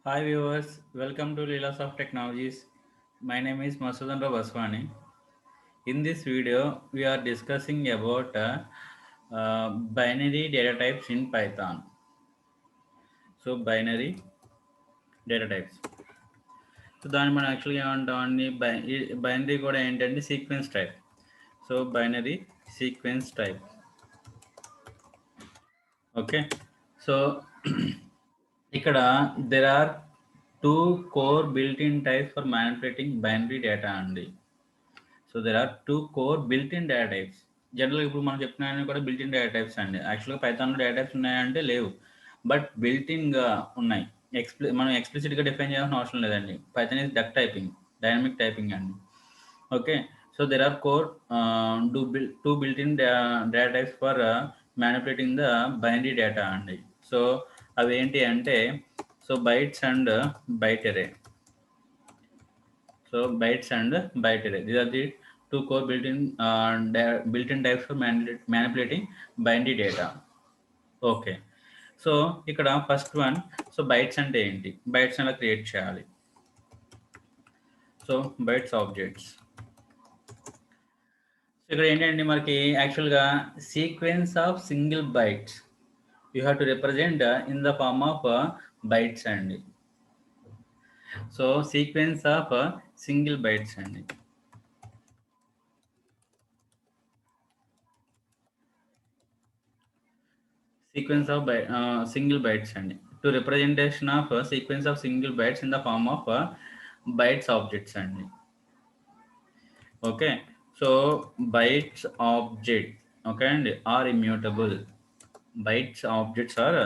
Hi viewers, welcome to Leelas of Technologies. My name is Masudandra Baswani. In this video, we are discussing about binary data types in Python. So binary data types. So దాన్ని మనం యాక్చువల్గా ఏమంటామండి binary కూడా ఏంటంటే sequence type. So binary sequence type. Okay. So ఇక్కడ there are two core built-in types for manipulating binary data అండి. So there are two core built in data types. జనరల్గా ఇప్పుడు మనం చెప్తున్నాయని కూడా బిల్ట్ ఇన్ డేటా టైప్స్ అండి. యాక్చువల్గా పైథాన్లో data types ఉన్నాయంటే లేవు, బట్ బిల్ట్ ఇన్గా ఉన్నాయి. మనం ఎక్స్ప్లిసిట్గా డిఫైన్ చేయాల్సిన అవసరం లేదండి. Python is duck typing, dynamic typing అండి. Okay. So there are core two built in data types for manipulating the binary data అండి. సో అవి ఏంటి అంటే bytes and byte array. So bytes and byte array. These are the two core built-in types for manipulating binary data. Okay. So ఇక్కడ first one, so bytes అంటే ఏంటి, bytes ఎలా create చేయాలి. So bytes objects. So ఇక్కడ ఏంటంటే మనకి యాక్చువల్గా sequence of single bytes you have to represent in the form of bytes అండి. So sequence of single bytes అండి. Sequence of single bytes and to representation of a sequence of single bytes in the form of bytes objects and okay. So bytes object, okay, and are immutable. Bytes objects are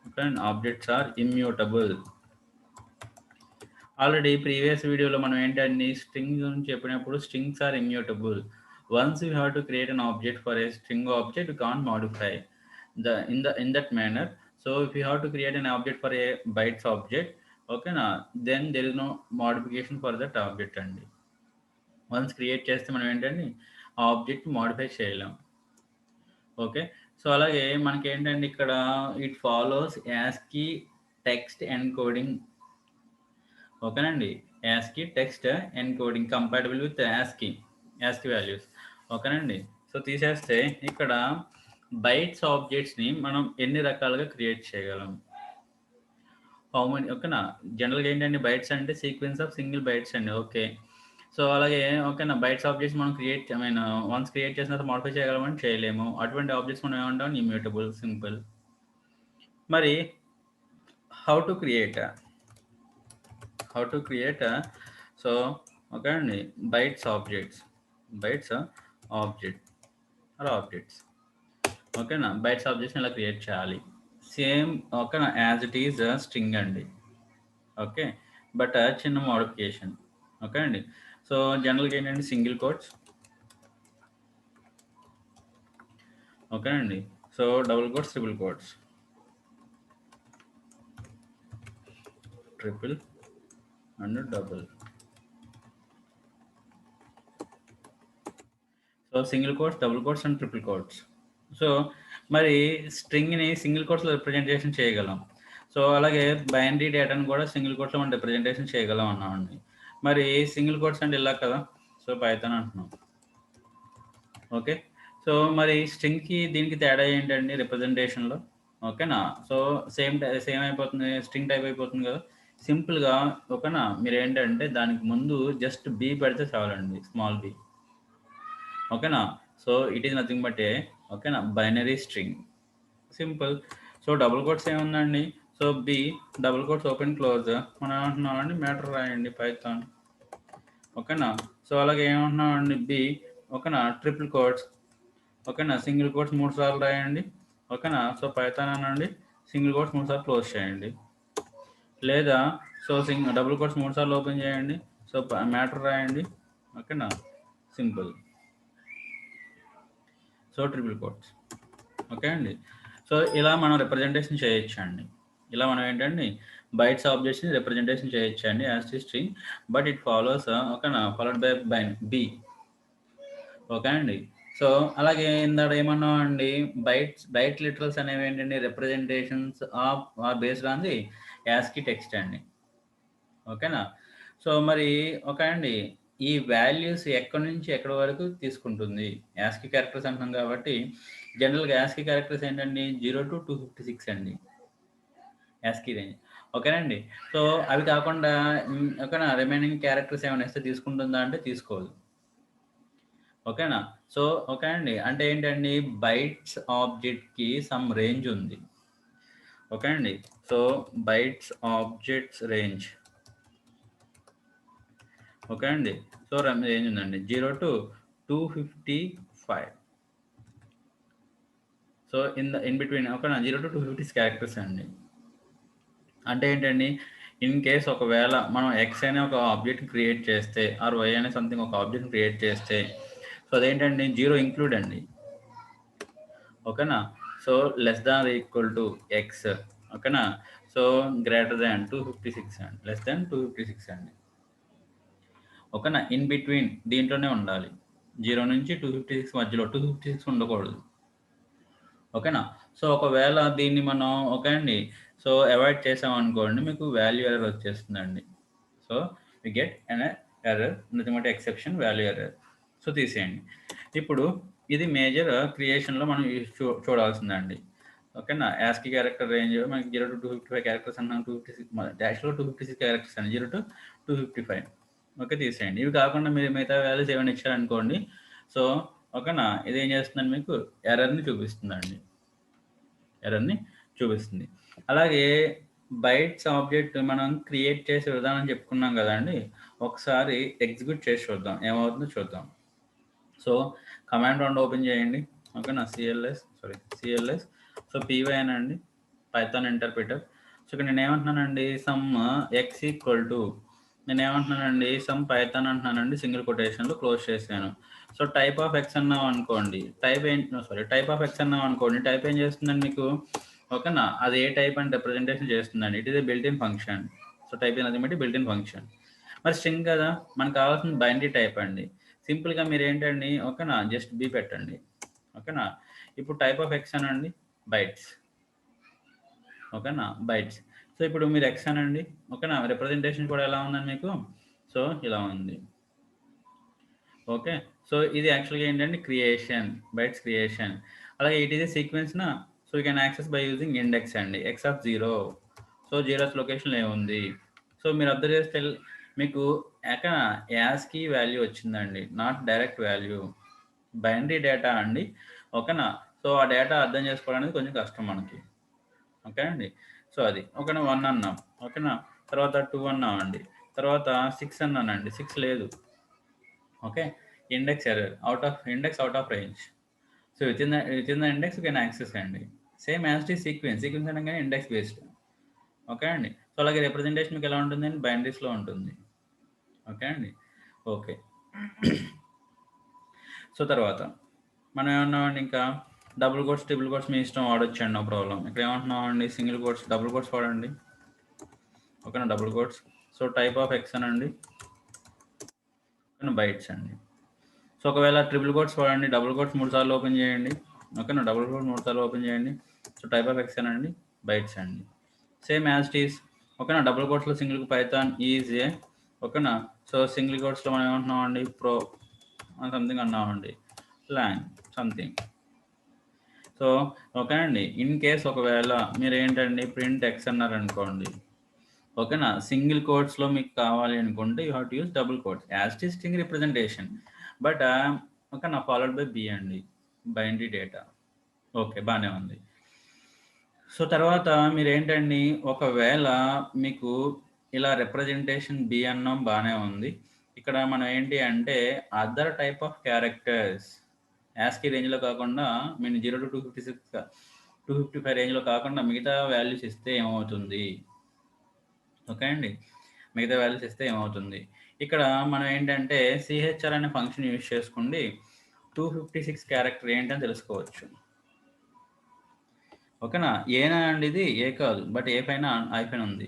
okay, and objects are immutable. Already previous వీడియోలో మనం ఏంటంటే string గురించి చెప్పినప్పుడు strings are immutable. Once you have to create an object for a string object, you can't modify in that manner. So if you have to create an object for a bytes object, okay na, then there is no modification for that object అండి. Once create చేస్తే మనం ఏంటంటే ఆ object modify చేయలేం. Okay. So అలాగే మనకి ఏంటంటే ఇక్కడ it follows ASCII text encoding. ఓకేనండి. ASCII text encoding compatible with ASCII values. ఓకేనండి. సో తీసేస్తే ఇక్కడ బైట్స్ ఆబ్జెక్ట్స్ని మనం ఎన్ని రకాలుగా క్రియేట్ చేయగలం, హౌ మెనీ. ఓకేనా. జనరల్గా ఏంటంటే బైట్స్ అంటే సీక్వెన్స్ ఆఫ్ సింగిల్ బైట్స్ అండి. ఓకే. సో అలాగే ఓకేనా, బైట్స్ ఆబ్జెక్ట్స్ మనం వన్స్ క్రియేట్ చేసిన తర్వాత మాడిఫై చేయగలమని చేయలేము. అటువంటి ఆబ్జెక్ట్స్ మనం ఏమంటాం, ఇమ్యూటబుల్. సింపుల్. మరి how to create so okay అండి, బైట్స్ ఆబ్జెక్ట్స్ ఆబ్జెక్ట్స్ ఓకేనా. బైట్స్ ఆబ్జెక్ట్స్ని ఇలా క్రియేట్ చేయాలి. సేమ్ ఓకేనా, యాజ్ ఇట్ ఈజ్ స్ట్రింగ్ అండి. ఓకే, బట్ చిన్న మోడిఫికేషన్. ఓకే అండి. సో జనరల్గా ఏంటంటే సింగిల్ కోట్స్. ఓకే అండి. So double quotes, triple and double. So single quotes, double quotes and triple quotes. So మరి స్ట్రింగ్ని సింగిల్ కోట్స్లో రిప్రజెంటేషన్ చేయగలం. సో అలాగే బైనరీ డేటాను కూడా సింగిల్ కోట్స్లో మనం రిప్రజెంటేషన్ చేయగలం అన్నామండి. మరి సింగిల్ కోట్స్ అంటే ఇలా కదా, సో పైథాన్ అంటున్నాం. ఓకే. సో మరి స్ట్రింగ్కి దీనికి తేడా ఏంటండి రిప్రజెంటేషన్లో? ఓకేనా. సో సేమ్ అయిపోతుంది, స్ట్రింగ్ టైప్ అయిపోతుంది కదా సింపుల్గా. ఓకేనా. మీరు ఏంటంటే దానికి ముందు జస్ట్ బి పెడితే చాలండి, స్మాల్ బి. ఓకేనా. So it is nothing but a ఓకేనా binary string. Simple. So double quotes ఏముందండి, so b double quotes open close. మనం ఏమంటున్నామండి, మ్యాటర్ రాయండి పైథాన్. ఓకేనా. సో అలాగే ఏమంటున్నామండి, బి ఓకేనా ట్రిపుల్ కోట్స్. ఓకేనా. సింగిల్ కోట్స్ 3 సార్లు రాయండి. ఓకేనా. సో పైథాన్ అనండి, సింగిల్ కోట్స్ 3 సార్లు క్లోజ్ చేయండి. లేదా సో డబుల్ కోట్స్ 3 సార్లు ఓపెన్ చేయండి. సో మ్యాటర్ రాయండి. ఓకేనా. Simple. So triple quotes. Okay అండి. సో ఇలా మనం రిప్రజెంటేషన్ చేయొచ్చు అండి. ఇలా మనం ఏంటండి బైట్స్ ఆబ్జెక్ట్స్ని రిప్రజెంటేషన్ చేయొచ్చు అండి as the string, but it follows ఓకేనా ఫాలోడ్ బై బి. ఓకే అండి. సో అలాగే ఇందాక ఏమన్నామండి, బైట్ లిటరల్స్ అనేవి ఏంటండి, representations of based on the ASCII text అండి. ఓకేనా. సో మరి అండి ఈ వాల్యూస్ ఎక్కడి నుంచి ఎక్కడి వరకు తీసుకుంటుంది, యాస్కీ క్యారెక్టర్స్ అంటున్నాం కాబట్టి జనరల్గా యాస్కీ క్యారెక్టర్స్ ఏంటండి 0 to 256 అండి యాస్కీ రేంజ్. ఓకేనండి. సో అవి కాకుండా ఓకేనా, రిమైనింగ్ క్యారెక్టర్స్ ఏమైనా ఇస్తే తీసుకుంటుందా అంటే తీసుకోదు. ఓకేనా. సో ఓకే అండి, అంటే ఏంటండి, బైట్స్ ఆబ్జెక్ట్కి సమ్ రేంజ్ ఉంది. ఓకే అండి. So bytes objects range, okay అండి. సో రేంజ్ ఉందండి 0 to 255. సో ఇన్ బిట్వీన్ ఓకేనా 0 to 256 క్యారెక్టర్స్ అండి. అంటే ఏంటండి, ఇన్ కేస్ ఒకవేళ మనం ఎక్స్ అనే ఒక ఆబ్జెక్ట్ క్రియేట్ చేస్తే ఆర్ వై అనే సంథింగ్ ఒక ఆబ్జెక్ట్ క్రియేట్ చేస్తే, సో అదేంటండి 0 ఇంక్లూడ్ అండి. ఓకేనా. So less than equal to X. ఓకేనా. సో గ్రేటర్ దాన్ 256 అండి, లెస్ దాన్ 256 అండి. ఓకేనా. ఇన్ బిట్వీన్ దీంట్లోనే ఉండాలి, 0 నుంచి 256 మధ్యలో, 256 ఉండకూడదు. ఓకేనా. సో ఒకవేళ దీన్ని మనం ఓకే అండి, సో అవాయిడ్ చేసామనుకోండి, మీకు వాల్యూ ఎర్రర్ వచ్చేస్తుందండి. So we get an error, nothing but exception value error. So తీసేయండి. ఇప్పుడు ఇది మేజర్ క్రియేషన్లో మనం చూడాల్సిందండి. ఓకేనా. యాస్కీ క్యారెక్టర్ రేంజ్ మనకి 0 to 255 క్యారెక్టర్స్ అన్నాం, 256 డాష్లో 256 క్యారెక్టర్స్ అండి, 0 to 255. ఓకే తీసేయండి. ఇవి కాకుండా మీరు మిగతా వాల్యూస్ ఏమైనా ఇచ్చారనుకోండి, సో ఓకేనా, ఇది ఏం చేస్తుందండి, మీకు ఎర్రర్ని చూపిస్తుందండి, ఎర్రర్ని చూపిస్తుంది. అలాగే బైట్స్ ఆబ్జెక్ట్ మనం క్రియేట్ చేసే విధానం చెప్పుకున్నాం కదండి, ఒకసారి ఎగ్జిక్యూట్ చేసి చూద్దాం, ఏమవుతుందో చూద్దాం. సో కమాండ్ రౌండ్ ఓపెన్ చేయండి. ఓకేనా. సిఎల్ఎస్ సో పీవై అనండి, పైథాన్ ఇంటర్ప్రిటర్. సో ఇక్కడ నేను ఏమంటున్నానండి, సమ్ ఎక్స్ ఈక్వల్ టు, నేను ఏమంటున్నానండి, సమ్ పైథాన్ అంటున్నానండి, సింగిల్ కొటేషన్లో క్లోజ్ చేశాను. సో టైప్ ఆఫ్ ఎక్స్ అన్నాం అనుకోండి, టైప్ ఆఫ్ ఎక్స్ అన్నాం అనుకోండి, టైప్ ఏం చేస్తుందండి మీకు, ఓకేనా, అది ఏ టైప్ అని రిప్రజెంటేషన్ చేస్తుందండి. It is a built in function. So type అనేది బట్టి బిల్ట్ ఇన్ ఫంక్షన్. మరి స్ట్రింగ్ కదా, మనకు కావాల్సిన బైనరీ టైప్ అండి. సింపుల్గా మీరు ఏంటండి, ఓకేనా, జస్ట్ బి పెట్టండి. ఓకేనా. ఇప్పుడు టైప్ ఆఫ్ ఎక్స్ అనండి, బైట్స్. ఓకేనా, బైట్స్. సో ఇప్పుడు మీరు ఎక్స్ అనండి. ఓకేనా. రిప్రజెంటేషన్ కూడా ఎలా ఉందని మీకు, సో ఇలా ఉంది. ఓకే. సో ఇది యాక్చువల్గా ఏంటంటే క్రియేషన్, బైట్స్ క్రియేషన్. అలాగే ఇట్ ఈస్ ఏ సీక్వెన్స్ నా, so you can access by using index అండి, ఎక్స్ ఆఫ్ 0. సో 0th లొకేషన్లో ఏముంది, సో మీరు అబ్జర్వ్ చేస్తే మీకు ఎక్కడ యాస్కీ వాల్యూ వచ్చిందండి, not direct value, binary data అండి. ఓకేనా. సో ఆ డేటా అర్థం చేసుకోవడానికి కొంచెం కష్టం మనకి. ఓకే అండి. సో అది ఓకేనా, 1 అన్నాం. ఓకేనా. తర్వాత 2 అన్నాం అండి, తర్వాత 6 అన్నానండి, 6 లేదు. Okay. Index error, out of range. So with in the index you can access అండి. సేమ్ యాజ్ టీ సీక్వెన్స్ అనగానే ఇండెక్స్ బేస్డ్. ఓకే అండి. సో అలాగే రిప్రజెంటేషన్ మీకు ఎలా ఉంటుందండి, బైనరీస్లో ఉంటుంది. ఓకే అండి. ఓకే. సో తర్వాత మనం ఏమన్నామండి, ఇంకా డబుల్ కోట్స్ ట్రిపుల్ కోట్స్ మీ ఇష్టం వాడొచ్చండి, నో ప్రాబ్లం. ఇక్కడ ఏమంటున్నామండి, సింగిల్ కోట్స్ డబుల్ కోట్స్ వాడండి. ఓకేనా, double quotes. So type of x అనండి, ఓకేనా, బైట్స్ అండి. సో ఒకవేళ ట్రిపుల్ కోట్స్ వాడండి, డబుల్ కోట్స్ 3 సార్లు ఓపెన్ చేయండి. ఓకేనా, డబుల్ కోట్స్ 3 సార్లు ఓపెన్ చేయండి. సో టైప్ ఆఫ్ ఎక్స్ అనండి, బైట్స్ అండి. Same as this. ఓకేనా. డబుల్ కోట్స్లో సింగిల్ పైథాన్ ఈజ్ ఏ. ఓకేనా. సో సింగిల్ కోట్స్లో మనం ఏమంటున్నామండి, ప్రో సంథింగ్ అన్నామండి, లాంగ్ సంథింగ్. సో ఓకే అండి. ఇన్ కేస్ ఒకవేళ మీరు ఏంటండి ప్రింట్ ఎక్స్ అన్నారనుకోండి, ఓకేనా, సింగిల్ కోట్స్లో మీకు కావాలి అనుకుంటే you have to use double quotes as the string representation. But ఓకేనా, ఫాలోడ్ బై బి అండి, బైనరీ డేటా. ఓకే, బాగానే ఉంది. సో తర్వాత మీరు ఏంటండి, ఒకవేళ మీకు ఇలా రిప్రజెంటేషన్ బి అన్నాం, బాగానే ఉంది. ఇక్కడ మనం ఏంటి అంటే other type of characters, ASCII రేంజ్లో కాకుండా మీరు 0 to 256 255 రేంజ్లో కాకుండా మిగతా వాల్యూస్ ఇస్తే ఏమవుతుంది. ఓకే అండి, మిగతా వాల్యూస్ ఇస్తే ఏమవుతుంది, ఇక్కడ మనం ఏంటంటే సిహెచ్ఆర్ అనే ఫంక్షన్ యూజ్ చేసుకోండి, 256 క్యారెక్టర్ ఏంటని తెలుసుకోవచ్చు. ఓకేనా. ఏనా అండి, ఇది ఏ కాదు, బట్ ఏ పైన ఐపైన ఉంది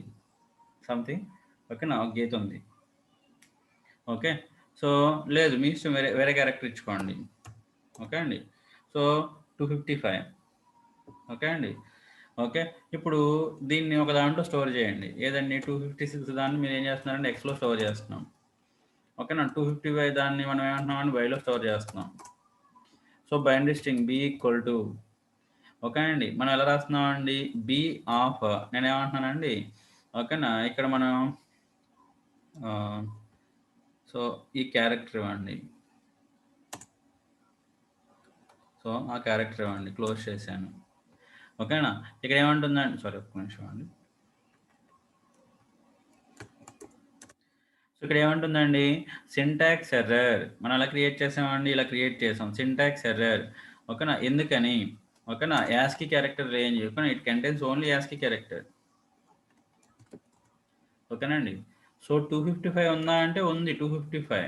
సంథింగ్. ఓకేనా, ఒక గీత ఉంది. ఓకే. సో లేదు, మీ ఇష్టం, వేరే క్యారెక్టర్ ఇచ్చుకోండి. ఓకే అండి. సో 255. ఓకే అండి. ఓకే. ఇప్పుడు దీన్ని ఒక దాంట్లో స్టోర్ చేయండి. ఏదండి 256 దాన్ని మీరు ఏం చేస్తున్నారంటే ఎక్స్‌లో స్టోర్ చేస్తున్నాం. ఓకేనా. 255 దాన్ని మనం ఏమంటున్నామండి వైలో స్టోర్ చేస్తున్నాం. So binary string b equal to okay అండి. మనం ఎలా రాస్తున్నామండి బి ఆఫ్ నేనేమంటున్నానండి ఓకేనా. ఇక్కడ మనం సో ఈ క్యారెక్టర్ ఇవ్వండి. సో ఆ క్యారెక్టర్ ఇవ్వండి. క్లోజ్ చేశాను. ఓకేనా. ఇక్కడ ఏమంటుందండి సారీ ఒక్క నిమిషం అండి. సో ఇక్కడ ఏమంటుందండి సింటాక్స్ ఎర్రర్. మనం ఎలా క్రియేట్ చేసామండి ఇలా క్రియేట్ చేసాం సింటాక్స్ ఎర్రర్. ఓకేనా. ఎందుకని ఓకేనా యాస్కీ క్యారెక్టర్ రేంజ్ ఓకేనా it contains only ASCII character. ఓకేనండి. సో 255 ఉందా అంటే ఉంది 255.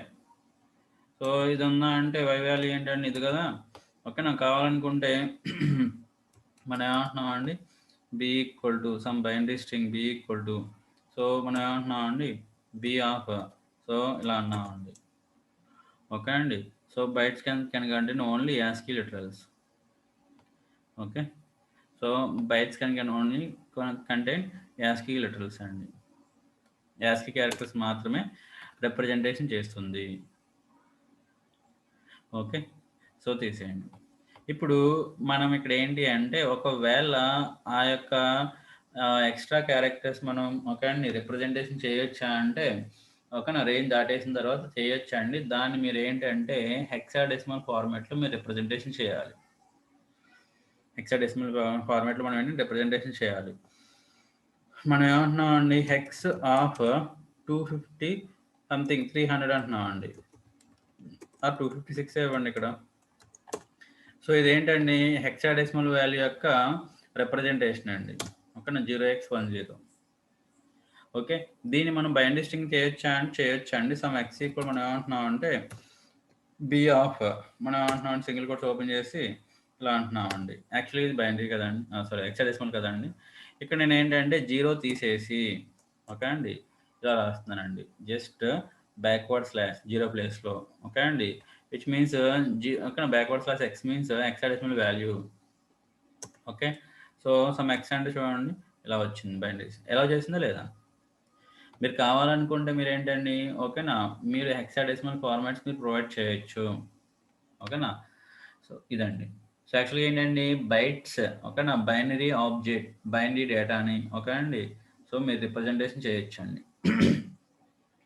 సో ఇది ఉందా అంటే వై వాల్యూ ఏంటండి ఇది కదా. ఓకేనా. కావాలనుకుంటే మనం ఏమంటున్నామండి b equal to some binary string b equal to so మనం ఏమంటున్నామండి బి ఆఫ్ సో ఇలా అన్నామండి. ఓకే అండి. So bytes can contain only ASCII literals. Okay. So bytes can only contain ASCII literals అండి. యాస్కీ క్యారెక్టర్స్ మాత్రమే representation చేస్తుంది. Okay. So తీసేయండి. ఇప్పుడు మనం ఇక్కడ ఏంటి అంటే ఒకవేళ ఆ యొక్క ఎక్స్ట్రా క్యారెక్టర్స్ మనం ఓకే అండి రిప్రజెంటేషన్ చేయొచ్చా అంటే ఓకేనా రేంజ్ దాటేసిన తర్వాత చేయొచ్చా అండి. దాన్ని మీరు ఏంటంటే హెక్సాడెసిమల్ ఫార్మాట్లో మీరు రిప్రజెంటేషన్ చేయాలి. హెక్సాడెసిమల్ ఫార్మాట్లో మనం ఏంటంటే రిప్రజెంటేషన్ చేయాలి. మనం ఏమంటున్నాం అండి హెక్స్ ఆఫ్ 250 సంథింగ్ 300 అంటున్నాం అండి. 256 ఇవ్వండి ఇక్కడ. సో ఇదేంటండి హెక్సాడెసిమల్ వాల్యూ యొక్క రిప్రజెంటేషన్ అండి. ఓకేనా 0x10. ఓకే. దీన్ని మనం బైనరీ స్ట్రింగ్ చేయొచ్చా అంటే చేయొచ్చా అండి. సమ్ ఎక్స్ ఈక్వల్ మనం ఏమంటున్నాం అంటే బి ఆఫ్ మనం ఏమంటున్నాం సింగిల్ కోట్స్ ఓపెన్ చేసి ఇలా అంటున్నామండి. యాక్చువల్లీ ఇది బైనరీ కదండి సారీ హెక్సాడెసిమల్ కదండి. ఇక్కడ నేను ఏంటంటే 0 తీసేసి ఓకే అండి ఇలా రాస్తున్నానండి. జస్ట్ బ్యాక్వర్డ్ స్లాష్ 0 ప్లేస్లో ఓకే అండి which means okay backward slash X means hexadecimal value. Okay. So some X అంటే చూడండి ఇలా వచ్చింది బైనరీస్. ఎలా చేసిందో లేదా మీరు కావాలనుకుంటే మీరు ఏంటండి ఓకేనా మీరు హెక్సాడెసిమల్ ఫార్మాట్స్ మీరు ప్రొవైడ్ చేయొచ్చు. ఓకేనా. సో ఇదండి. సో యాక్చువల్గా ఏంటండి బైట్స్ ఓకేనా బైనరీ ఆబ్జెక్ట్ బైనరీ డేటాని ఓకే అండి సో మీరు రిప్రజెంటేషన్ చేయొచ్చండి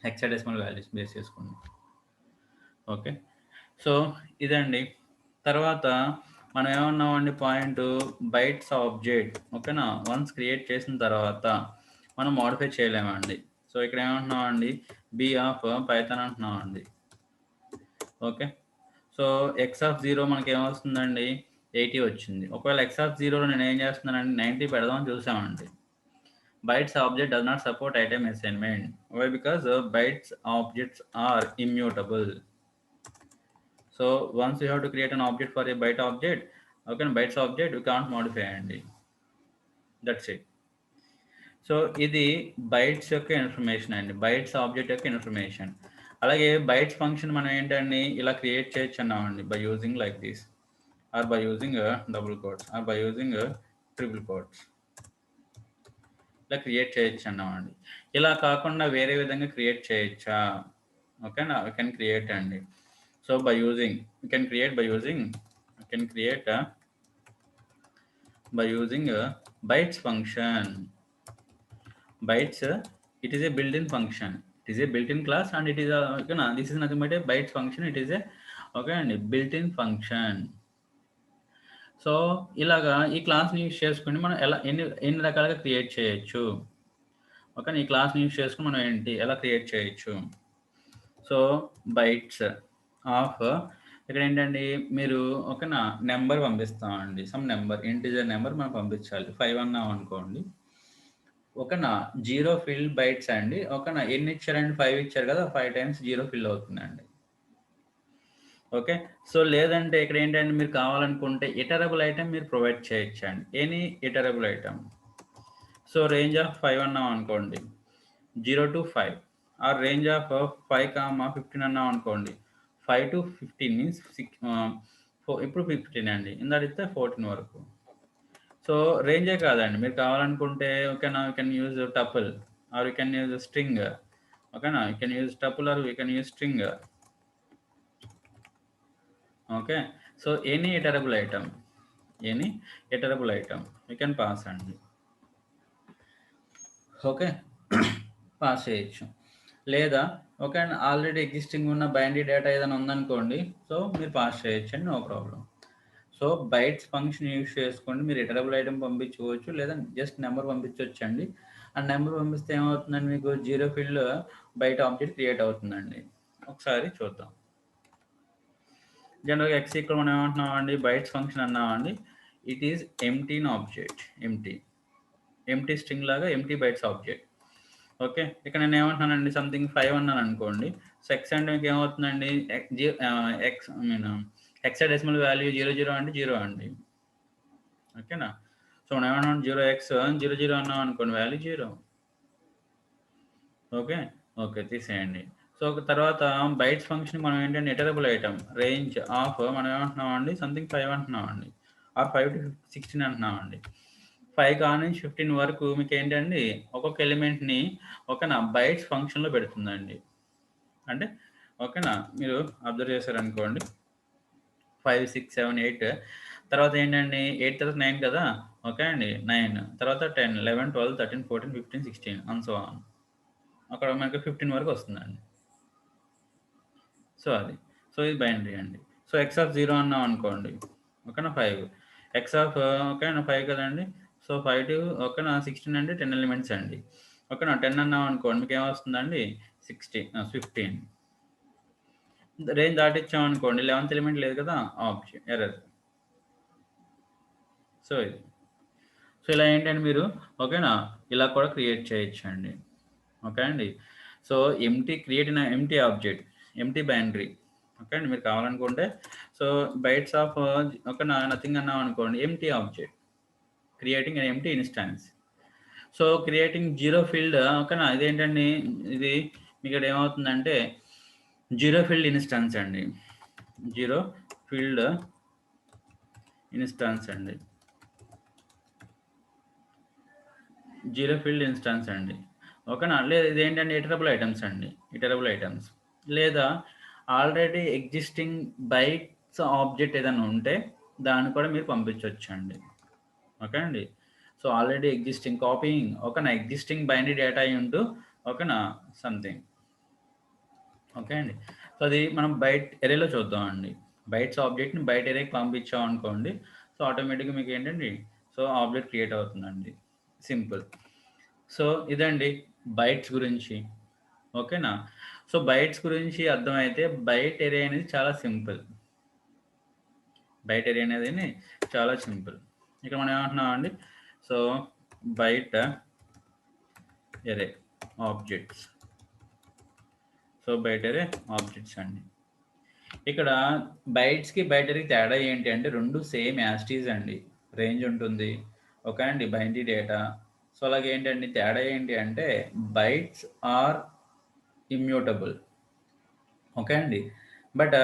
హెక్సాడెసిమల్ వాల్యూస్ బేస్ చేసుకోండి. ఓకే. సో ఇదండి. తర్వాత మనం ఏమన్నామండి పాయింట్ బైట్స్ ఆబ్జెక్ట్ ఓకేనా వన్స్ క్రియేట్ చేసిన తర్వాత మనం మోడిఫై చేయలేమండి. సో ఇక్కడ ఏమంటున్నామండి బి ఆఫ్ పైథాన్ అంటున్నామండి. ఓకే. సో ఎక్స్ ఆఫ్ 0 మనకి ఏమొస్తుందండి 80 వచ్చింది. ఒకవేళ ఎక్స్ ఆఫ్ 0లో నేను ఏం చేస్తున్నానండి 90 పెడదామని చూసామండి. Bytes object does not support item assignment. Why because bytes objects are immutable. So once you have to create an object for a byte object, okay, bytes object you can't modify అండి. That's it. So ఇది bytes యొక్క information అండి. Bytes object యొక్క information. అలాగే bytes function మనం ఏంటండి ఇలా create చేయొచ్చు అన్నామండి by using like this or by using double quotes or by using triple quotes ఇలా క్రియేట్ చేయొచ్చు అన్నామండి. ఇలా కాకుండా వేరే విధంగా క్రియేట్ చేయొచ్చా ఓకేనా వీ కెన్ క్రియేట్ అండి. So by using you can create by using you can create by using bytes function. Bytes it is a built-in function, it is a built-in class and it is a okay na this is nothing but a bytes function. It is a okay and built-in function. So ఇలాగా ఈ క్లాస్ని use చేసుకుని మనం ఎలా ఎన్ని రకాలుగా create చేయొచ్చు okay ఈ క్లాస్ని use చేసుకుని మనం ఏంటి ఎలా క్రియేట్ చేయొచ్చు. సో బైట్స్ ఆఫ్ ఇక్కడ ఏంటండి మీరు ఓకేనా నెంబర్ పంపిస్తామండి సమ్ నెంబర్ ఇంటిజర్ నెంబర్ మనం పంపించాలి 5 అన్నాం అనుకోండి ఓకేనా 0 ఫిల్ బైట్స్ అండి ఓకేనా ఎన్ని ఇచ్చారండి 5 ఇచ్చారు కదా 5 టైమ్స్ 0 ఫిల్ అవుతుందండి. ఓకే. సో లేదంటే ఇక్కడ ఏంటంటే మీరు కావాలనుకుంటే ఇటరబుల్ ఐటమ్ మీరు ప్రొవైడ్ చేయొచ్చండి any iterable item. So range of 5 అన్నాం అనుకోండి 0 to 5 ఆర్ రేంజ్ ఆఫ్ 5, 15 అన్నాం అనుకోండి 5 to 15 మీన్స్ ఇప్పుడు 15 అండి, ఇందాక ఇస్తే 14 వరకు. సో రేంజే కాదండి, మీరు కావాలనుకుంటే ఓకేనా, you can use tuple or you can use string. ఓకేనా, you can use tuple or you can use string. Okay, so any iterable item, any iterable item you can pass అండి. ఓకే, పాస్ చేయొచ్చు. లేదా okay అండి, already existing ఉన్న binary data ఏదైనా ఉందనుకోండి, so మీరు pass చేయొచ్చండి, no problem. So bytes function use చేసుకోండి, మీరు ఇటరబుల్ ఐటమ్ పంపించుకోవచ్చు, లేదా జస్ట్ నెంబర్ పంపించవచ్చండి. ఆ నెంబర్ పంపిస్తే ఏమవుతుందండి, మీకు జీరో ఫీల్డ్ బయట ఆబ్జెక్ట్ క్రియేట్ అవుతుందండి. ఒకసారి చూద్దాం. జనరల్గా ఎక్స్ ఇక్కడ మనం ఏమంటున్నామండి, బైట్స్ ఫంక్షన్ అన్నామండి. It is empty object, empty string లాగా ఎంటీ బైట్స్ ఆబ్జెక్ట్. ఓకే, ఇక్కడ నేను ఏమంటున్నానండి, సంథింగ్ 5 అన్నాను అనుకోండి. సో ఎక్స్ అంటే మీకు ఏమవుతుందండి, X I mean hexadecimal value 00 అంటే 0 అండి. ఓకేనా, సో మనం ఏమన్నా 0x00 అన్నాం అనుకోండి, వాల్యూ 0. ఓకే, ఓకే తీసేయండి. సో తర్వాత బైట్స్ ఫంక్షన్ మనం ఏంటంటే ఇటరబుల్ ఐటమ్ రేంజ్ ఆఫ్ మనం ఏమంటున్నామండి, సంథింగ్ 5 అంటున్నామండి, ఆ 5 to 16 అంటున్నామండి. 5 కా నుంచి 15 వరకు మీకు ఏంటండి, ఒక్కొక్క ఎలిమెంట్ని ఓకేనా బైట్స్ ఫంక్షన్లో పెడుతుందండి. అంటే ఓకేనా, మీరు అబ్జర్వ్ చేశారనుకోండి, 5 6 7 8 తర్వాత ఏంటండి, 8 తర్వాత 9 కదా. ఓకే అండి, 9 తర్వాత 10 11 12 13 14 15 16 అండ్ సో ఆన్. అక్కడ మనకి 15 వరకు వస్తుందండి. సో అది, సో ఇది బైనరీ అండి. సో ఎక్స్ ఆఫ్ 0 అన్నాం అనుకోండి, ఓకేనా 5. ఎక్స్ ఆఫ్ ఓకేనా 5 కదండి. సో 5 టు ఓకేనా 16 అంటే 10 ఎలిమెంట్స్ అండి. ఓకేనా 10 అన్నాం అనుకోండి, మీకు ఏమొస్తుందండి 15. రేంజ్ దాటిచ్చాం అనుకోండి, 11th ఎలిమెంట్ లేదు కదా, ఆబ్జెక్ట్ ఎర్రర్. సో ఇది, సో ఇలా ఏంటంటే మీరు ఓకేనా ఇలా కూడా క్రియేట్ చేయొచ్చండి. ఓకే అండి, so empty object, empty binary. Okay అండి, మీరు కావాలనుకుంటే సో బైట్స్ ఆఫ్ ఓకేనా నథింగ్ అన్నాం అనుకోండి, empty object creating an empty instance. So creating zero field ఓకేనా, ఇదేంటండి, ఇది మీకు ఇక్కడ ఏమవుతుందంటే జీరో ఫీల్డ్ ఇన్స్టాన్స్ అండి, జీరో ఫీల్డ్ ఇన్స్టాన్స్ అండి, జీరో ఫీల్డ్ ఇన్స్టాన్స్ అండి. ఓకేనా, లేదు ఇది ఏంటంటే ఇటరబుల్ ఐటమ్స్ అండి, ఇటరబుల్ ఐటమ్స్. లేదా ఆల్రెడీ ఎగ్జిస్టింగ్ బైట్స్ ఆబ్జెక్ట్ ఏదైనా ఉంటే దాన్ని కూడా మీరు పంపించవచ్చు అండి. ఓకే అండి, సో ఆల్రెడీ ఎగ్జిస్టింగ్ కాపీయింగ్ ఓకేనా, ఎగ్జిస్టింగ్ బైనరీ డేటా ఇంటూ ఓకేనా సంథింగ్. ఓకే అండి, సో అది మనం బైట్ ఎరేలో చూద్దాం అండి. బైట్స్ ఆబ్జెక్ట్ని బైట్ ఎరేకి పంపించాం అనుకోండి, సో ఆటోమేటిక్గా మీకు ఏంటండి, సో ఆబ్జెక్ట్ క్రియేట్ అవుతుందండి, సింపుల్. సో ఇదండి బైట్స్ గురించి. ఓకేనా, సో బైట్స్ గురించి అర్థమైతే బైట్ ఎరే అనేది చాలా సింపుల్, బైట్ ఎరే అనేది చాలా సింపుల్. ఇక్కడ మనం ఏమంటున్నామండి, so byte array objects, so byte array objects అండి. ఇక్కడ బైట్స్కి బైట్ ఎరేకి తేడా ఏంటి అంటే, రెండు సేమ్ యాస్టీస్ అండి, రేంజ్ ఉంటుంది. ఓకే అండి, బైనరీ డేటా. సో అలాగే ఏంటండి తేడా ఏంటి అంటే, బైట్స్ ఆర్ ఇమ్యూటబుల్. ఓకే అండి, but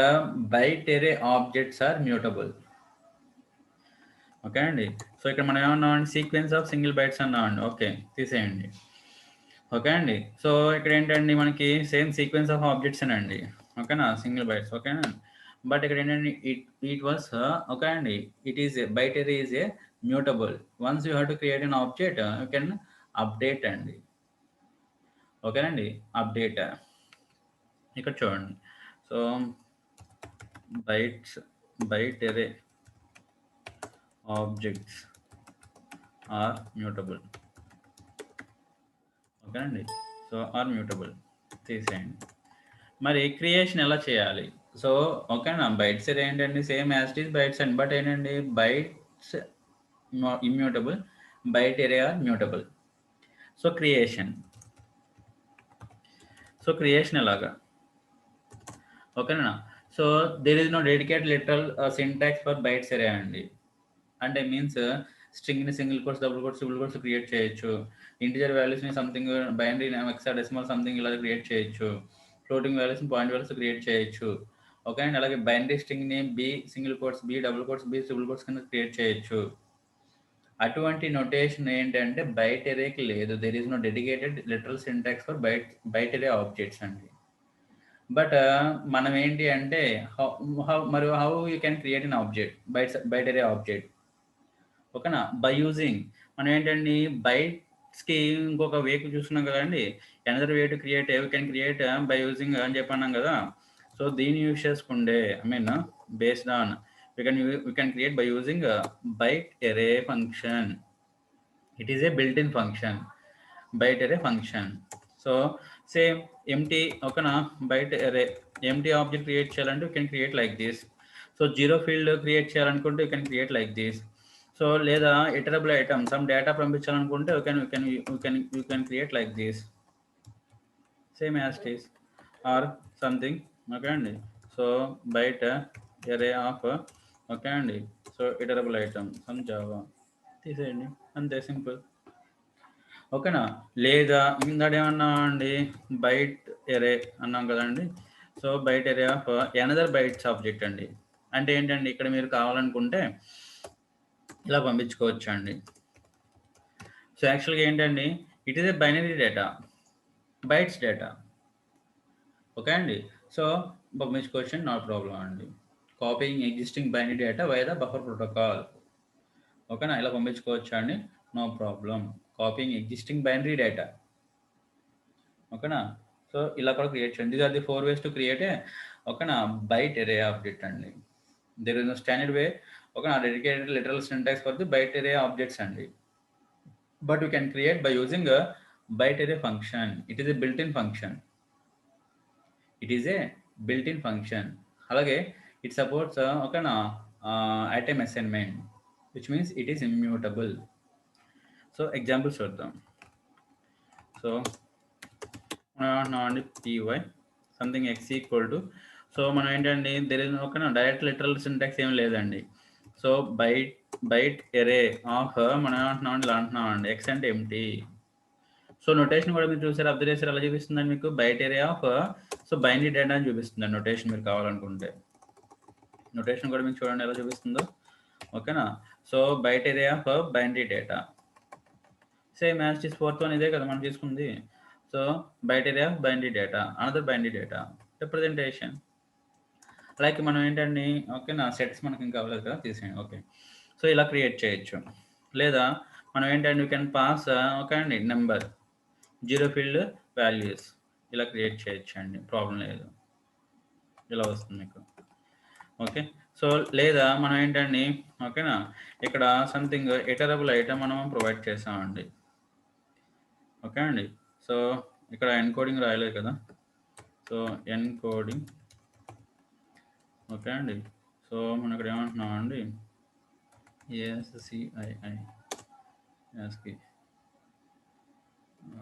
byte array objects are mutable. Okay అండి, సో ఇక్కడ మనం ఏమన్నామండి, సీక్వెన్స్ ఆఫ్ సింగిల్ బైట్స్ అన్నామండి. ఓకే తీసేయండి. ఓకే అండి, సో ఇక్కడ ఏంటండి మనకి సేమ్ సీక్వెన్స్ ఆఫ్ ఆబ్జెక్ట్స్ అండి. ఓకేనా, సింగిల్ బైట్స్. ఓకేనా, బట్ ఇక్కడ ఏంటంటే ఇట్ వాస్ ఓకే అండి, it is byte array is a mutable. Once you have to create an object you can update అండి. ఓకేనండి, అప్డేట్. ఇక్కడ చూడండి, so byte array objects are mutable. Okay అండి, so are mutable తీసేయండి. మరి creation ఎలా చేయాలి? సో ఓకేనా, బైట్స్ ఎరే ఏంటండి same as it is bytes అండి, బట్ ఏంటండి bytes immutable, byte array are mutable. So creation ఎలాగా? ఓకేనా, so there is no dedicate literal syntax for bytes array అండి. అంటే మీన్స్ స్ట్రింగ్ని single quotes, double quotes, triple quotes create చేయొచ్చు. Integer వాల్యూస్ని something binary hexadecimal something ఇలా create చేయొచ్చు. Floating వాల్యూస్ని పాయింట్ వాల్యూస్ క్రియేట్ చేయొచ్చు. ఓకే అండి. అలాగే బైనరీ స్ట్రింగ్ని b single quotes, b double quotes, B triple quotes కింద క్రియేట్ చేయొచ్చు. అటువంటి నొటేషన్ ఏంటంటే బైట్ ఎరేకి లేదు. There is no dedicated literal syntax for byte array objects అండి. బట్ మనం ఏంటి అంటే how you can create an object byte array object. ఓకేనా? బై యూజింగ్ మనం ఏంటండి బైట్స్కి ఇంకొక వేకు చూస్తున్నాం కదండి. Another way to create you can create by using అని చెప్పన్నాం కదా. సో దీన్ని యూజ్ చేసుకుంటే I mean based on we can create by using a byte array function. It is a built-in function, byte array function. So say empty okana byte array empty object create చేయాలంటే you can create like this. So zero field create చేయాలనుకుంటే you can create like this. So లేదా iterable item some data పంపించాలనుకుంటే you can create like this, same as this or something. Okay అండి. సో byte array of okay అండి. So iterable item some Java తీసేయండి, అంతే simple. ఓకేనా? లేదా ఇందాక ఏమన్నా అండి బైట్ ఎరే అన్నాం కదండి. So byte array of another bytes object అండి. అంటే ఏంటండి ఇక్కడ మీరు కావాలనుకుంటే ఇలా పంపించుకోవచ్చు అండి. సో యాక్చువల్గా ఏంటండి it is a binary data, bytes data. Okay అండి. సో పంపించుకోవచ్చు అండి, నాట్ ప్రాబ్లం అండి. Copying existing binary data via the buffer protocol. ఓకేనా? ఇలా పంపించుకోవచ్చు అండి, no problem. Copying existing binary data. ఓకేనా? సో ఇలా కూడా క్రియేట్ చేయండి. These are the 4 ways to create a ఓకేనా బైట్ ఎరే ఆబ్జెక్ట్ అండి. There is no standard way ఓకేనా dedicated literal syntax for the byte array objects అండి. But you can create by using byte array function. It is a built in function. It is a built in function. అలాగే it supports ఓకేనా item assignment which means it is immutable. So examples చూద్దాం. సో అండి py something x equal to so మనం ఏంటండి there is ఓకేనా direct literal syntax ఏం లేదండి. సో బైట్ ఎరే ఆఫ్ మనం ఏమంటున్నాం అండి ఇలా అంటున్నాం అండి ఎక్స్ అంటే ఎంటీ. సో నొటేషన్ కూడా మీరు చూసారు, అబ్జర్వ్ చేసారు, ఎలా చూపిస్తుందండి మీకు byte array of so binary data అని చూపిస్తుంది నొటేషన్. మీరు కావాలనుకుంటే నొటేషన్ కూడా మీకు చూడండి ఎలా చూపిస్తుందో. ఓకేనా? So byte array of binary data same as is fourth one ఇదే కదా మనం తీసుకుంది. So byte array of binary data, another binary data representation. Like మనం ఏంటండి ఓకేనా సెట్స్ మనకి ఇంకా అవ్వలేదు కదా, తీసేయండి. ఓకే, సో ఇలా క్రియేట్ చేయొచ్చు. లేదా మనం ఏంటంటే యూ కెన్ పాస్ ఓకే అండి నెంబర్ జీరో ఫీల్డ్ వాల్యూస్ ఇలా క్రియేట్ చేయొచ్చు అండి, ప్రాబ్లం లేదు, ఇలా వస్తుంది మీకు. ఓకే, సో లేదా మనం ఏంటండి ఓకేనా ఇక్కడ సంథింగ్ ఇటరబుల్ ఐటమ్ మనం ప్రొవైడ్ చేసామండి. ఓకే అండి. సో ఇక్కడ ఎన్కోడింగ్ రాయలేదు కదా. సో ఎన్కోడింగ్ ఓకే అండి. సో మనం ఇక్కడ ఏమంటున్నాం అండి ASCII ASCII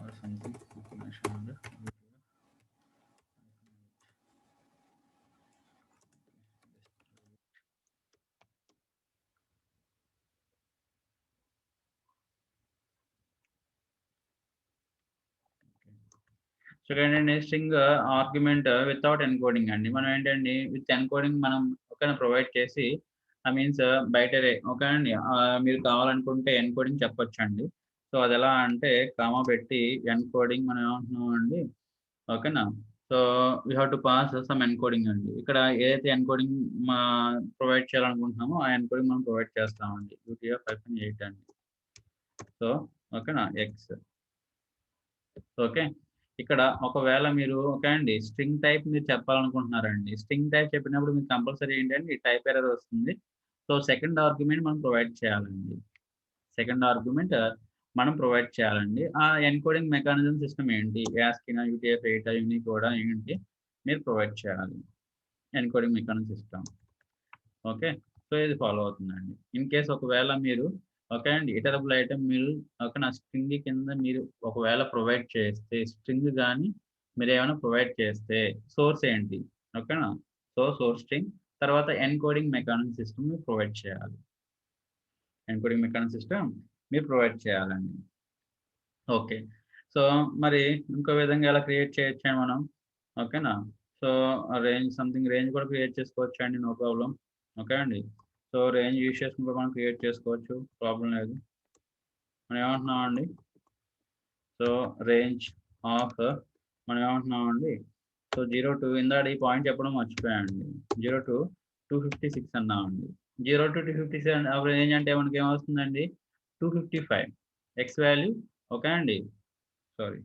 or something. So ఏంటంటే స్ట్రింగ్ ఆర్గ్యుమెంట్ వితౌట్ ఎన్కోడింగ్ అండి. మనం ఏంటండి విత్ ఎన్కోడింగ్ మనం ఒక ప్రొవైడ్ చేసి మీన్స్ బయట ఓకే అండి మీరు కావాలనుకుంటే ఎన్కోడింగ్ చెప్పొచ్చు అండి. సో అది ఎలా అంటే కామా పెట్టి ఎన్కోడింగ్ మనం ఏమంటున్నాం అండి ఓకేనా. So we have to pass some encoding అండి. ఇక్కడ ఏదైతే ఎన్కోడింగ్ ప్రొవైడ్ చేయాలనుకుంటున్నామో ఆ ఎన్కోడింగ్ మనం ప్రొవైడ్ చేస్తామండి. UTF-8 అండి. సో ఓకేనా ఎక్స్. ఓకే, ఇక్కడ ఒకవేళ మీరు ఓకే అండి స్ట్రింగ్ టైప్ మీరు చెప్పాలనుకుంటున్నారండి. స్ట్రింగ్ టైప్ చెప్పినప్పుడు మీకు కంపల్సరీ ఏంటంటే ఈ టైప్ ఎర్రర్ వస్తుంది. సో సెకండ్ ఆర్గ్యుమెంట్ మనం ప్రొవైడ్ చేయాలండి. సెకండ్ ఆర్గ్యుమెంట్ మనం ప్రొవైడ్ చేయాలండి. ఆ ఎన్కోడింగ్ మెకానిజం సిస్టమ్ ఏంటి, యాస్కీనా, UTF-8 యూనికోడ్ ఏంటి మీరు ప్రొవైడ్ చేయాలి encoding mechanism system. Okay, so ఇది ఫాలో అవుతుందండి. ఇన్ కేస్ ఒకవేళ మీరు ఓకే అండి ఇటరబుల్ ఐటమ్ మీరు ఓకే నా స్ట్రింగ్ కింద మీరు ఒకవేళ ప్రొవైడ్ చేస్తే స్ట్రింగ్ కానీ మీరు ఏమైనా ప్రొవైడ్ చేస్తే సోర్స్ ఏంటి ఓకేనా. సో సోర్స్ స్ట్రింగ్ తర్వాత ఎన్కోడింగ్ మెకానిజం సిస్టమ్ మీరు ప్రొవైడ్ చేయాలి. ఎన్కోడింగ్ మెకానిజం సిస్టమ్ మీరు ప్రొవైడ్ చేయాలండి. ఓకే, సో మరి ఇంకో విధంగా ఎలా క్రియేట్ చేయొచ్చు మనం ఓకేనా. సో రేంజ్ సంథింగ్ రేంజ్ కూడా క్రియేట్ చేసుకోవచ్చు అండి, నో ప్రాబ్లం. ఓకే అండి. సో రేంజ్ యూస్ చేసుకుని కూడా మనం క్రియేట్ చేసుకోవచ్చు, ప్రాబ్లం లేదు. మనం ఏమంటున్నాం అండి, సో రేంజ్ ఆఫ్ మనం ఏమంటున్నాం అండి, సో 0 to ఇందాక ఈ పాయింట్ చెప్పడం మర్చిపోయానండి. 0 to 256 అన్నామండి. 0 to 257 అప్పుడు రేంజ్ అంటే మనకి ఏమవుతుందండి, 255 ఎక్స్ వాల్యూ. ఓకే అండి, సారీ.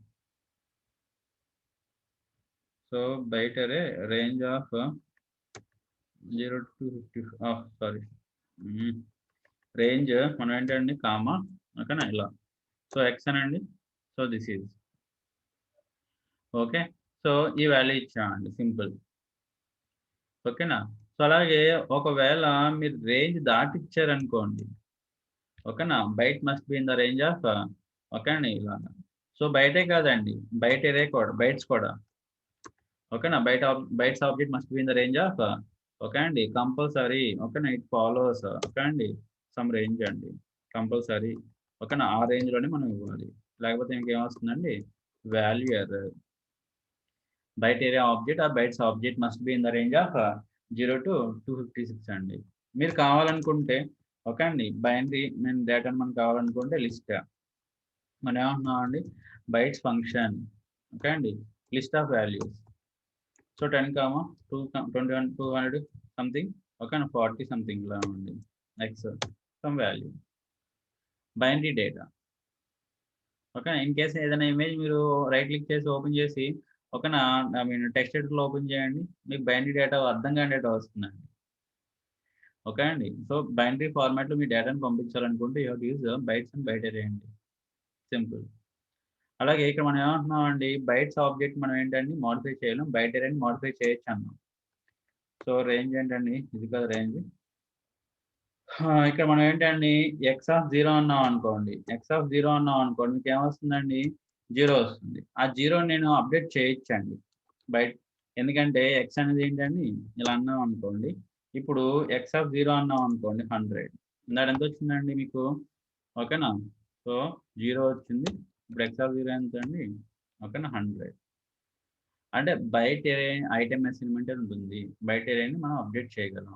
సో బయట range of 0 to 250, sorry, range మనం ఏంటండి కామా, ఓకేనా ఇలా. సో ఎక్స్ అనండి, so this is okay. So ఈ వాల్యూ ఇచ్చామండి, సింపుల్. ఓకేనా. సో అలాగే ఒకవేళ మీరు రేంజ్ దాటిచ్చారనుకోండి, ఓకేనా, byte must be in the range of, okay అండి ఇలాగా. సో బయటే కాదండి, బయట ఎరే కూడా, బైట్స్ కూడా, ఓకేనా. Bytes object must be in the range of, okay అండి కంపల్సరీ, ఓకేనా, ఇట్ ఫాలోస్, ఓకే అండి సమ్ రేంజ్ అండి కంపల్సరీ, ఓకేనా. ఆ రేంజ్ లోనే మనం ఇవ్వాలి, లేకపోతే ఇంకేమొస్తుందండి, value error. Byte array object or bytes object must be in the range of 0 to 256 అండి. మీరు కావాలనుకుంటే, ఓకే అండి, బైనరీ నేను డేటాను మనకు కావాలనుకుంటే లిస్ట్ మనం ఏమంటున్నాం అండి, బైట్స్ ఫంక్షన్, ఓకే అండి, list of values. So 10, 2, 21, 200 something, okay, 40 something ఇలా ఉంది, X some value binary data. Okay. In case ఏదైనా ఇమేజ్ మీరు రైట్ క్లిక్ చేసి ఓపెన్ చేసి, ఓకేనా, ఐ మీన్ టెక్స్ట్ ఎడిటర్లో ఓపెన్ చేయండి, మీకు బైనరీ డేటా అర్థం కాని డేటా వస్తుందండి. ఓకే అండి. సో బైనరీ ఫార్మాట్లో మీ డేటాను పంపించాలనుకుంటే you have to use bytes and byte array అండి, సింపుల్. అలాగే ఇక్కడ మనం ఏమంటున్నాం అండి, బైట్స్ ఆబ్జెక్ట్ మనం ఏంటండి మోడిఫై చేయలేం, బైట్ అరేని మోడిఫై చేయొచ్చు అన్నాం. సో రేంజ్ ఏంటండి, ఇది కదా రేంజ్. ఇక్కడ మనం ఏంటండి ఎక్స్ ఆఫ్ 0 అన్నాం అనుకోండి, ఎక్స్ ఆఫ్ 0 అన్నాం అనుకోండి, మీకు ఏమొస్తుందండి, 0 వస్తుంది. ఆ 0 నేను అప్డేట్ చేయొచ్చండి బయట, ఎందుకంటే ఎక్స్ అనేది ఏంటండి ఇలా అన్నాం అనుకోండి, ఇప్పుడు ఎక్స్ ఆఫ్ 0 అన్నాం అనుకోండి 100, ఇందాక ఎంత వచ్చిందండి మీకు, ఓకేనా. సో 0 వచ్చింది, ఇప్పుడు ఎక్స్ ఆఫ్ 0 ఎంత అండి, ఓకేనా 100. అంటే బయట ఐటమ్ అసైన్మెంట్ అని ఉంటుంది, బయట ఏరియాని మనం అప్డేట్ చేయగలం.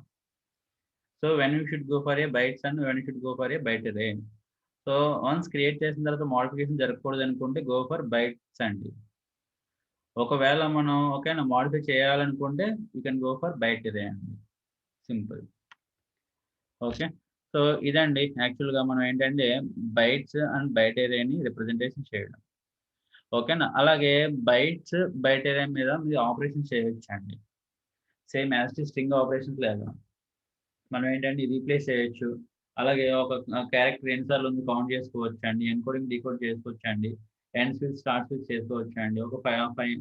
So when you should go for a bytes and when you should go for a byte array. So once create చేసిన తర్వాత మోడిఫికేషన్ జరగకూడదు అనుకుంటే గో ఫర్ బైట్స్ అండి. ఒకవేళ మనం ఓకేనా మోడిఫై చేయాలనుకుంటే you can go for byte array అండి, సింపుల్. ఓకే. సో ఇదండి యాక్చువల్గా మనం ఏంటంటే బైట్స్ అండ్ బైట్ అరేని రిప్రజెంటేషన్ చేయడం, ఓకేనా. అలాగే బైట్స్ బైట్ అరే మీద మీరు ఆపరేషన్ చేయొచ్చండి, సేమ్ యాజ్ స్ట్రింగ్ ఆపరేషన్స్ లేదా మనం ఏంటంటే రీప్లేస్ చేయొచ్చు. అలాగే ఒక క్యారెక్టర్ ఎన్నిసార్లు ఉంది కౌంట్ చేసుకోవచ్చండి, ఎన్కోడింగ్ డీకోడ్ చేసుకోవచ్చండి, ఎండ్స్ విత్ స్టార్ట్స్ విత్ చేసుకోవచ్చండి. ఒక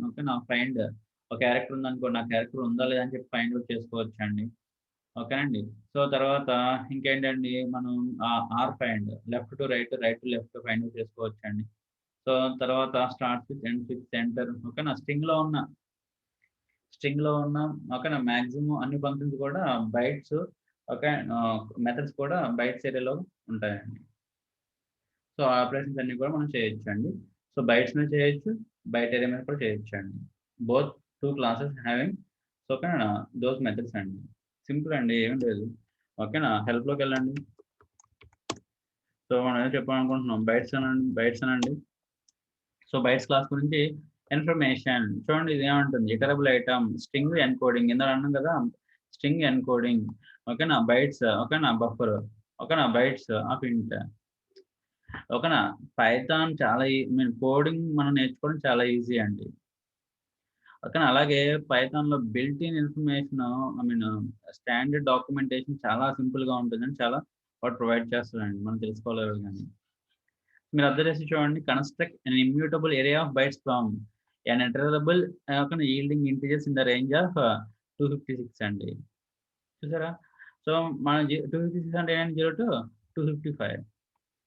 ఓకే నా ఫైండ్ ఒక క్యారెక్టర్ ఉందనుకో, నా క్యారెక్టర్ ఉందా లేదా అని చెప్పి ఫైండ్ అవుట్ చేసుకోవచ్చండి, ఓకేనండి. సో తర్వాత ఇంకేంటండి మనం or find, left to right, right to left find out చేసుకోవచ్చండి. సో తర్వాత starts with, ends with, center, ఓకేనా. స్ట్రింగ్లో ఉన్న ఓకేనా మాక్సిమం అన్ని ఫంక్షన్స్ కూడా బైట్స్, ఓకే, మెథడ్స్ కూడా బైట్స్ ఏరియాలో ఉంటాయండి. సో ఆపరేషన్స్ అన్ని కూడా మనం చేయొచ్చండి. సో బైట్స్ మీద చేయొచ్చు, బైట్ ఏరియా మీద కూడా చేయొచ్చండి. Both two classes having, so ఓకేనా దోస్ మెథడ్స్ అండి, సింపుల్ అండి, ఏం లేదు. ఓకేనా, హెల్ప్లోకి వెళ్ళండి. సో మనం ఏం చెప్పాలనుకుంటున్నాం, బైట్స్ అనండి. సో బైట్స్ క్లాస్ గురించి ఇన్ఫర్మేషన్ చూడండి, ఇది ఏమంటుంది, ఇటరబుల్ ఐటమ్ స్ట్రింగ్ ఎన్కోడింగ్, ఇందాక అన్నాం కదా స్ట్రింగ్ ఎన్కోడింగ్, ఓకేనా, బైట్స్, ఓకేనా, బఫర్, ఓకేనా, బైట్స్ ఆఫ్ ఇంట్, ఓకేనా. పైథాన్ చాలా మీన్ కోడింగ్ మనం నేర్చుకోవడం చాలా ఈజీ అండి, ఓకేనా. అలాగే పైథాన్లో built in information, I mean standard documentation చాలా సింపుల్గా ఉంటుందని చాలా వాడు ప్రొవైడ్ చేస్తాడండి, మనం తెలుసుకోలేదు కానీ. మీరు అబ్జర్వ్ చేసి చూడండి, construct an immutable array of bytes from an iterable yielding integers in the range of 256 అండి, చూసారా. సో మన 256 అంటే ఏంటి, 0 to 255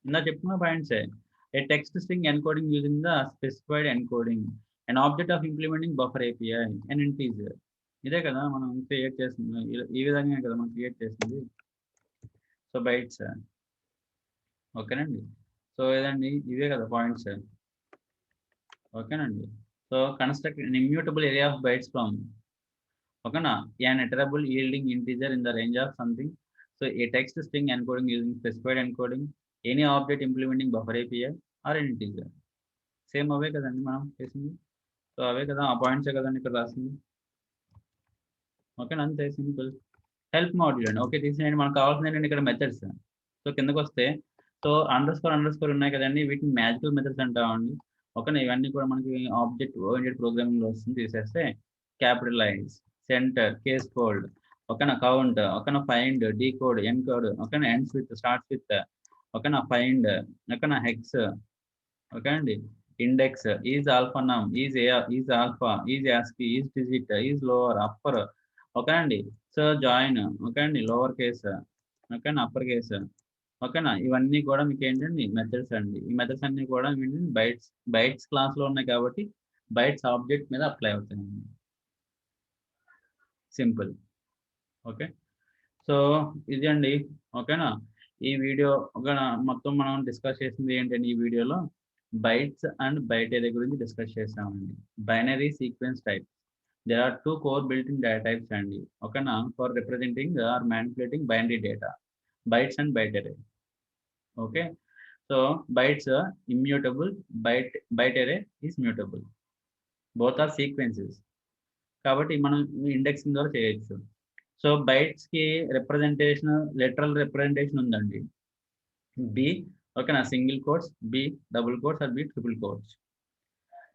ఇందా చెప్పుకున్న పాయింట్సే. A text string encoding using the specified encoding, an object of implementing buffer API, an integer. ఇదే కదా మనం క్రియేట్ చేస్తుంది, ఈ విధంగా కదా మనం క్రియేట్ చేస్తుంది. సో బైట్స్, ఓకేనండి. సో ఏదండి ఇవే కదా పాయింట్స్, ఓకేనండి. So construct an immutable array of bytes from ఓకేనా? an iterable yielding integer in the range of something. So a text string encoding using specified encoding, any object implementing buffer API or an integer. Same అవే కదండి మనం చేసింది. So అవే కదా, ఆ పాయింట్సే కదండి ఇక్కడ రాసింది. ఓకేనా? అంతే సింపుల్. హెల్ప్ మాడ్యూల్ అండి. ఓకే, తీసేయండి. మనకు కావాల్సింది ఏంటంటే ఇక్కడ మెథడ్స్. సో కిందకి వస్తే సో అండర్ స్కోర్ ఉన్నాయి కదండి, వీటిని మ్యాజికల్ మెథడ్స్ అంటామండి. ఓకేనా? ఇవన్నీ కూడా మనకి ఆబ్జెక్ట్ ఓరియంటెడ్ ప్రోగ్రామింగ్ లో వస్తుంది. తీసేస్తే క్యాపిటలైజ్, సెంటర్, కేస్ కోల్డ్, ఓకేనా, కౌంట్, ఓకేనా, ఫైండ్, డీకోడ్, ఎన్కోడ్, ఓకేనా, ఎండ్స్ విత్, స్టార్ట్స్ విత్, ఓకేనా, ఫైండ్, ఓకేనా, హెక్స్, ఓకే అండి, ఇండెక్స్, ఈజ్ ఆల్ఫా నమ్, is alpha, is ASCII, is digit, is lower, upper, okay అండి. సో జాయిన్, ఓకే అండి, lower case, ఓకేనా, అప్పర్ కేస్, ఓకేనా. ఇవన్నీ కూడా మీకు ఏంటండి మెథడ్స్ అండి. ఈ మెథడ్స్ అన్ని కూడా ఏంటంటే బైట్స్ క్లాస్ లో ఉన్నాయి కాబట్టి బైట్స్ ఆబ్జెక్ట్ మీద అప్లై అవుతాయండి. సింపుల్. ఓకే. సో ఇది అండి. ఓకేనా. ఈ వీడియో ఓకేనా, మొత్తం మనం డిస్కస్ చేసింది ఏంటంటే ఈ వీడియోలో బైట్స్ అండ్ బైట్ అరే గురించి డిస్కస్ చేసామండి. Binary sequence type. There are two core built in data types అండి. ఓకేనా, for representing or manipulating binary data, bytes and byte array. Okay. So bytes are immutable, byte array is mutable. Both are sequences. కాబట్టి మనం indexing ద్వారా చేయొచ్చు. So bytes కి representation, literal representation ఉందండి. B, ఓకేనా, single quotes, b double quotes or b triple quotes.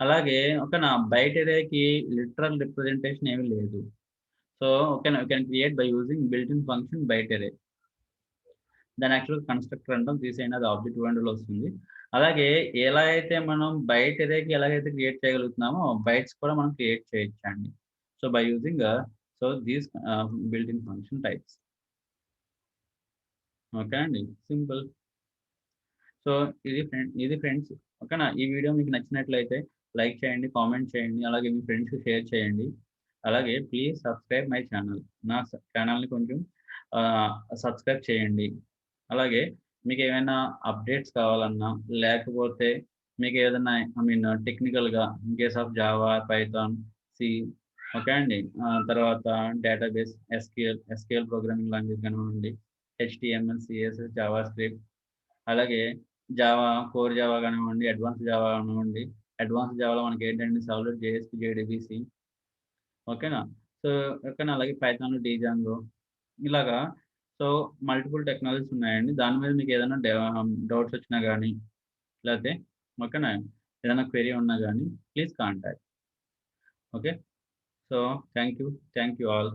అలాగే ఓకేనా, byte అరేకి literal representation ఏమీ లేదు. సో ఓకేనా, you can create by using built in function byte array. దాని యాక్చువల్గా కన్స్ట్రక్టర్ అంటాం, తీసేయండి, అది ఆబ్జెక్ట్ ఓరియంటెడ్లో వస్తుంది. అలాగే ఎలా అయితే మనం బైట్ అరేకి ఎలాగైతే క్రియేట్ చేయగలుగుతున్నామో బైట్స్ కూడా మనం క్రియేట్ చేయొచ్చండి. So by using so these built in function types. Okay అండి, సింపుల్. సో ఇది ఫ్రెండ్స్. ఓకేనా, ఈ వీడియో మీకు నచ్చినట్లయితే లైక్ చేయండి, కామెంట్ చేయండి, అలాగే మీ ఫ్రెండ్స్కి షేర్ చేయండి. అలాగే ప్లీజ్ సబ్స్క్రైబ్ మై ఛానల్. నా ఛానల్ని కొంచెం సబ్స్క్రైబ్ చేయండి. అలాగే మీకు ఏమైనా అప్డేట్స్ కావాలన్నా, లేకపోతే మీకు ఏదైనా టెక్నికల్గా in case of Java, Python, C, okay అండి, తర్వాత డేటాబేస్, ఎస్క్యూఎల్ ప్రోగ్రామింగ్ లాంగ్వేజ్ కానివ్వండి, హెచ్టిఎంఎల్, సిఎస్ఎస్, జావా స్క్రిప్ట్, అలాగే జావా, కోర్ జావా కానివ్వండి, అడ్వాన్స్ జావా కానివ్వండి. అడ్వాన్స్ జావాలో మనకి ఏంటంటే సర్వ్లెట్, జేఎస్పీ, జేడీబీసీ, ఓకేనా. సో ఓకేనా, అలాగే పైథాన్, డీజాంగో, ఇలాగా. సో మల్టిపుల్ టెక్నాలజీస్ ఉన్నాయండి. దాని మీద మీకు ఏదైనా డౌట్స్ వచ్చినా కానీ, లేకపోతే ఓకేనా, ఏదైనా క్వెరీ ఉన్నా కానీ please contact. Okay. So thank you all.